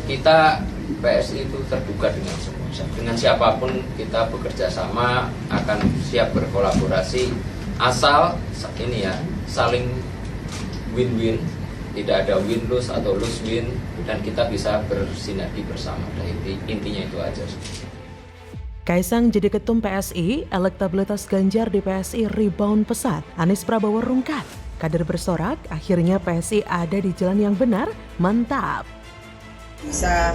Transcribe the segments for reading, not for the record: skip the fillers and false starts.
Kita PSI itu terbuka dengan semua, dengan siapapun kita bekerja sama, akan siap berkolaborasi asal ini ya saling win-win, tidak ada win-lose atau lose-win, dan kita bisa bersinergi bersama. Nah, intinya itu aja. Kaisang jadi ketum PSI, elektabilitas Ganjar di PSI rebound pesat. Anies Prabowo rungkat, kader bersorak, akhirnya PSI ada di jalan yang benar, mantap. Bisa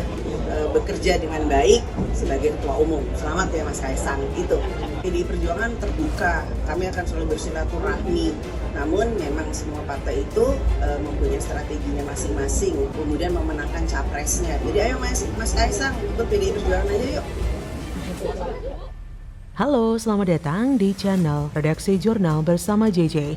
bekerja dengan baik sebagai ketua umum. Selamat ya Mas Kaisang, gitu. PDI Perjuangan terbuka, kami akan selalu bersilaturahmi. Namun memang semua partai itu mempunyai strateginya masing-masing, kemudian memenangkan capresnya. Jadi ayo Mas Kaisang, ikut PDI Perjuangan aja yuk. Halo, selamat datang di channel Redaksi Jurnal bersama JJ.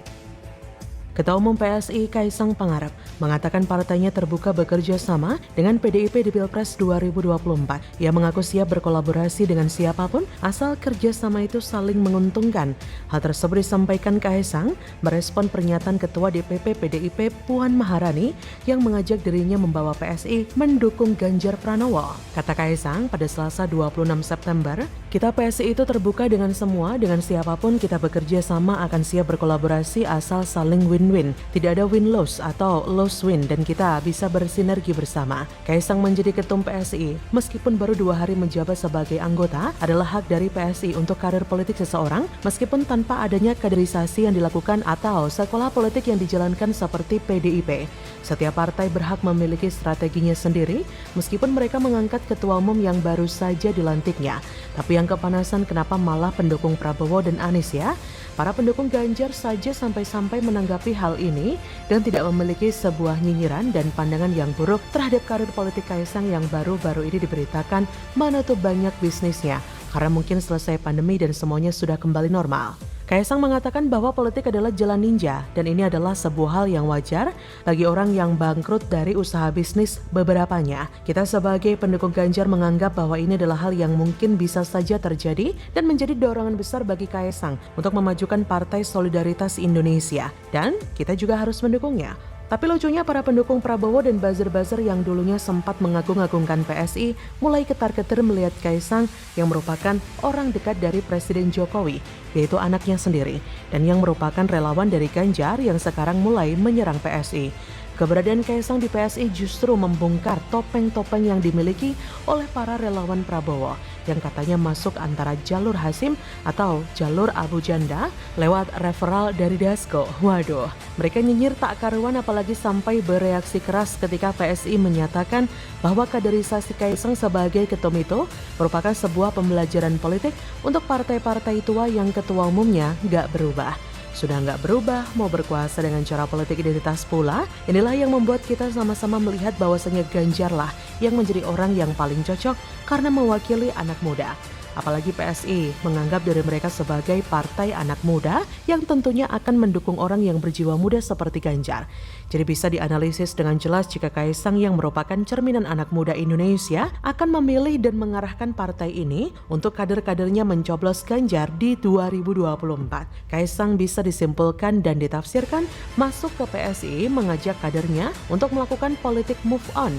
Ketua Umum PSI Kaisang Pangarep mengatakan partainya terbuka bekerja sama dengan PDIP di Pilpres 2024. Ia mengaku siap berkolaborasi dengan siapapun asal kerjasama itu saling menguntungkan. Hal tersebut disampaikan Kaisang merespon pernyataan Ketua DPP PDIP Puan Maharani yang mengajak dirinya membawa PSI mendukung Ganjar Pranowo. Kata Kaisang pada Selasa 26 September, kita PSI itu terbuka dengan semua, dengan siapapun kita bekerja sama akan siap berkolaborasi asal saling win-win. Tidak ada win-loss atau loss-win dan kita bisa bersinergi bersama. Kaisang menjadi ketum PSI, meskipun baru 2 hari menjabat sebagai anggota, adalah hak dari PSI untuk karir politik seseorang, meskipun tanpa adanya kaderisasi yang dilakukan atau sekolah politik yang dijalankan seperti PDIP. Setiap partai berhak memiliki strateginya sendiri, meskipun mereka mengangkat ketua umum yang baru saja dilantiknya. Tapi yang kepanasan kenapa malah pendukung Prabowo dan Anies ya? Para pendukung Ganjar saja sampai-sampai menanggapi hal ini dan tidak memiliki sebuah nyinyiran dan pandangan yang buruk terhadap karir politik Kaisang yang baru-baru ini diberitakan menutup banyak bisnisnya karena mungkin selesai pandemi dan semuanya sudah kembali normal. Kaisang mengatakan bahwa politik adalah jalan ninja dan ini adalah sebuah hal yang wajar bagi orang yang bangkrut dari usaha bisnis beberapanya. Kita sebagai pendukung Ganjar menganggap bahwa ini adalah hal yang mungkin bisa saja terjadi dan menjadi dorongan besar bagi Kaisang untuk memajukan Partai Solidaritas Indonesia dan kita juga harus mendukungnya. Tapi lucunya para pendukung Prabowo dan buzzer-buzzer yang dulunya sempat mengagung-agungkan PSI mulai ketar-ketir melihat Kaisang yang merupakan orang dekat dari Presiden Jokowi, yaitu anaknya sendiri, dan yang merupakan relawan dari Ganjar yang sekarang mulai menyerang PSI. Keberadaan Kaisang di PSI justru membongkar topeng-topeng yang dimiliki oleh para relawan Prabowo yang katanya masuk antara jalur Hasim atau jalur Abu Janda lewat referral dari Dasko. Waduh, mereka nyinyir tak karuan apalagi sampai bereaksi keras ketika PSI menyatakan bahwa kaderisasi Kaisang sebagai ketum itu merupakan sebuah pembelajaran politik untuk partai-partai tua yang ketua umumnya nggak berubah. Sudah nggak berubah, mau berkuasa dengan cara politik identitas pula. Inilah yang membuat kita sama-sama melihat bahwasanya Ganjarlah yang menjadi orang yang paling cocok karena mewakili anak muda. Apalagi PSI menganggap diri mereka sebagai partai anak muda yang tentunya akan mendukung orang yang berjiwa muda seperti Ganjar. Jadi bisa dianalisis dengan jelas jika Kaisang yang merupakan cerminan anak muda Indonesia akan memilih dan mengarahkan partai ini untuk kader-kadernya mencoblos Ganjar di 2024. Kaisang bisa disimpulkan dan ditafsirkan masuk ke PSI mengajak kadernya untuk melakukan politik move on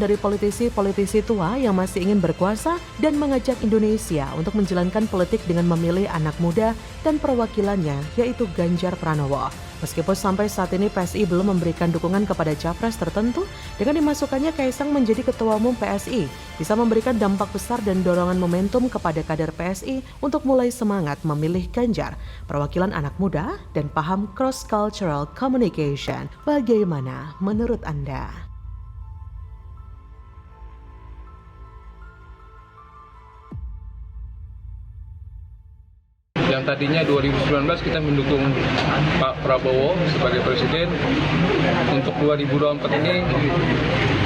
dari politisi-politisi tua yang masih ingin berkuasa dan mengajak Indonesia untuk menjalankan politik dengan memilih anak muda dan perwakilannya yaitu Ganjar Pranowo. Meskipun sampai saat ini PSI belum memberikan dukungan kepada capres tertentu, dengan dimasukkannya Kaisang menjadi ketua umum PSI bisa memberikan dampak besar dan dorongan momentum kepada kader PSI untuk mulai semangat memilih Ganjar, perwakilan anak muda dan paham cross-cultural communication. Bagaimana menurut Anda? Yang tadinya 2019 kita mendukung Pak Prabowo sebagai presiden, untuk 2024 ini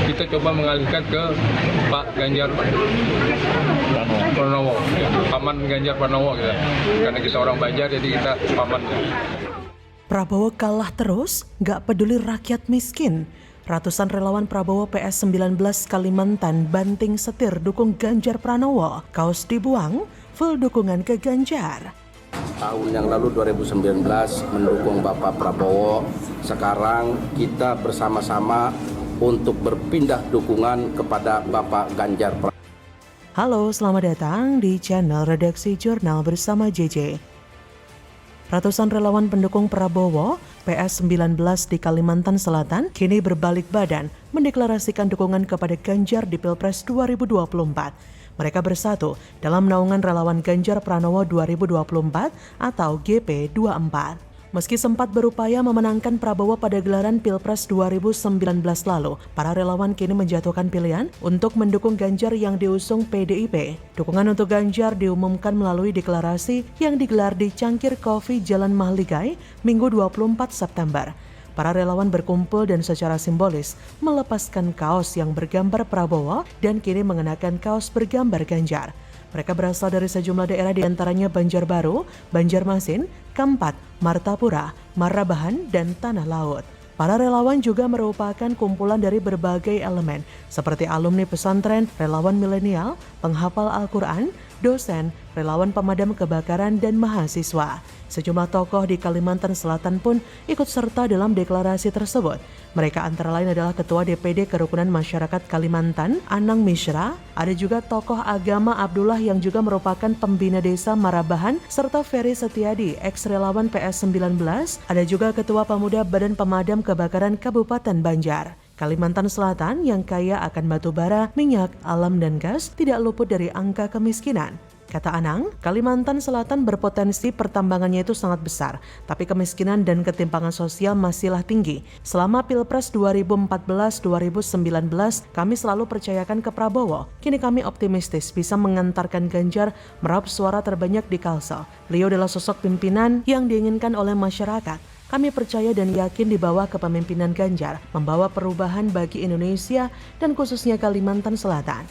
kita coba mengalihkan ke Pak Ganjar Pranowo, paman Ganjar Pranowo gitu. Karena kita orang Banjar jadi kita paman. Prabowo kalah terus, gak peduli rakyat miskin. Ratusan relawan Prabowo PS19 Kalimantan banting setir dukung Ganjar Pranowo. Kaos dibuang, full dukungan ke Ganjar. Tahun yang lalu 2019 mendukung Bapak Prabowo, sekarang kita bersama-sama untuk berpindah dukungan kepada Bapak Ganjar Pranowo. Halo, selamat datang di channel Redaksi Jurnal bersama JJ. Ratusan relawan pendukung Prabowo PS19 di Kalimantan Selatan kini berbalik badan mendeklarasikan dukungan kepada Ganjar di Pilpres 2024. Mereka bersatu dalam naungan relawan Ganjar Pranowo 2024 atau GP24. Meski sempat berupaya memenangkan Prabowo pada gelaran Pilpres 2019 lalu, para relawan kini menjatuhkan pilihan untuk mendukung Ganjar yang diusung PDIP. Dukungan untuk Ganjar diumumkan melalui deklarasi yang digelar di Cangkir Coffee Jalan Mahligai, Minggu 24 September. Para relawan berkumpul dan secara simbolis melepaskan kaos yang bergambar Prabowo dan kini mengenakan kaos bergambar Ganjar. Mereka berasal dari sejumlah daerah diantaranya Banjarbaru, Banjarmasin, Kampat, Martapura, Marrabahan, dan Tanah Laut. Para relawan juga merupakan kumpulan dari berbagai elemen seperti alumni pesantren, relawan milenial, penghafal Al-Quran, dosen, relawan pemadam kebakaran, dan mahasiswa. Sejumlah tokoh di Kalimantan Selatan pun ikut serta dalam deklarasi tersebut. Mereka antara lain adalah Ketua DPD Kerukunan Masyarakat Kalimantan, Anang Mishra, ada juga tokoh agama Abdullah yang juga merupakan pembina desa Marrabahan, serta Ferry Setiadi, ex-relawan PS19, ada juga Ketua Pemuda Badan Pemadam Kebakaran Kabupaten Banjar. Kalimantan Selatan yang kaya akan batu bara, minyak, alam, dan gas tidak luput dari angka kemiskinan. Kata Anang, Kalimantan Selatan berpotensi pertambangannya itu sangat besar, tapi kemiskinan dan ketimpangan sosial masihlah tinggi. Selama Pilpres 2014-2019, kami selalu percayakan ke Prabowo. Kini kami optimistis bisa mengantarkan Ganjar meraup suara terbanyak di Kalsel. Beliau adalah sosok pimpinan yang diinginkan oleh masyarakat. Kami percaya dan yakin di bawah kepemimpinan Ganjar membawa perubahan bagi Indonesia dan khususnya Kalimantan Selatan.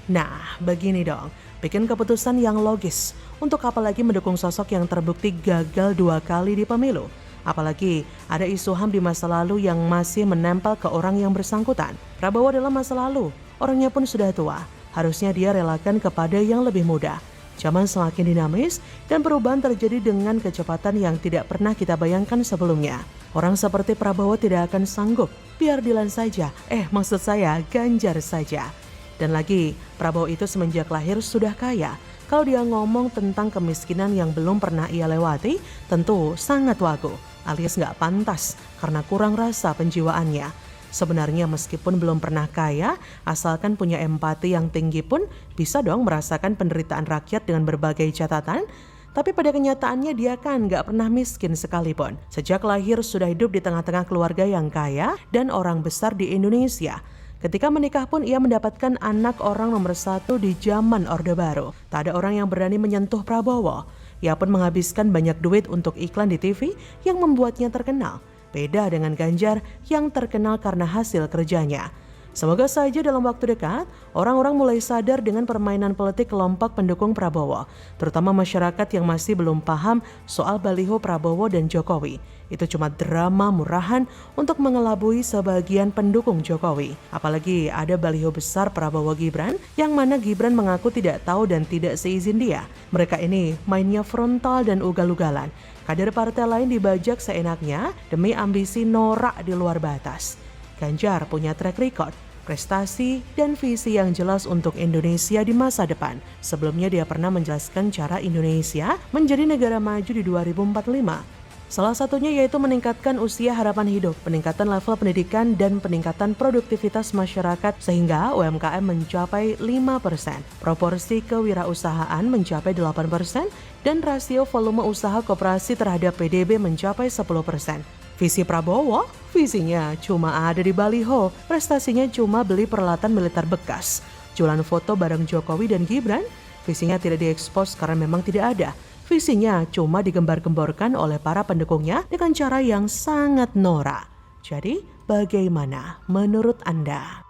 Nah, begini dong, bikin keputusan yang logis. Untuk apalagi mendukung sosok yang terbukti gagal 2 kali di pemilu. Apalagi ada isu HAM di masa lalu yang masih menempel ke orang yang bersangkutan. Prabowo dalam masa lalu, orangnya pun sudah tua. Harusnya dia relakan kepada yang lebih muda. Zaman semakin dinamis dan perubahan terjadi dengan kecepatan yang tidak pernah kita bayangkan sebelumnya. Orang seperti Prabowo tidak akan sanggup, biar Dilan saja, maksud saya Ganjar saja. Dan lagi, Prabowo itu semenjak lahir sudah kaya. Kalau dia ngomong tentang kemiskinan yang belum pernah ia lewati, tentu sangat wagu, alias nggak pantas karena kurang rasa penjiwaannya. Sebenarnya meskipun belum pernah kaya, asalkan punya empati yang tinggi pun bisa dong merasakan penderitaan rakyat dengan berbagai catatan. Tapi pada kenyataannya dia kan nggak pernah miskin sekalipun. Sejak lahir sudah hidup di tengah-tengah keluarga yang kaya dan orang besar di Indonesia. Ketika menikah pun ia mendapatkan anak orang nomor 1 di zaman Orde Baru. Tak ada orang yang berani menyentuh Prabowo. Ia pun menghabiskan banyak duit untuk iklan di TV yang membuatnya terkenal. Beda dengan Ganjar yang terkenal karena hasil kerjanya. Semoga saja dalam waktu dekat, orang-orang mulai sadar dengan permainan politik kelompok pendukung Prabowo, terutama masyarakat yang masih belum paham soal baliho Prabowo dan Jokowi. Itu cuma drama murahan untuk mengelabui sebagian pendukung Jokowi. Apalagi ada baliho besar Prabowo Gibran, yang mana Gibran mengaku tidak tahu dan tidak seizin dia. Mereka ini mainnya frontal dan ugal-ugalan. Kader partai lain dibajak seenaknya demi ambisi norak di luar batas. Ganjar punya track record, prestasi, dan visi yang jelas untuk Indonesia di masa depan. Sebelumnya dia pernah menjelaskan cara Indonesia menjadi negara maju di 2045. Salah satunya yaitu meningkatkan usia harapan hidup, peningkatan level pendidikan, dan peningkatan produktivitas masyarakat sehingga UMKM mencapai 5%, proporsi kewirausahaan mencapai 8%, dan rasio volume usaha koperasi terhadap PDB mencapai 10%. Visi Prabowo, visinya cuma ada di baliho, prestasinya cuma beli peralatan militer bekas. Jualan foto bareng Jokowi dan Gibran, visinya tidak diekspos karena memang tidak ada. Visinya cuma digembar-gemborkan oleh para pendukungnya dengan cara yang sangat norak. Jadi, bagaimana menurut Anda?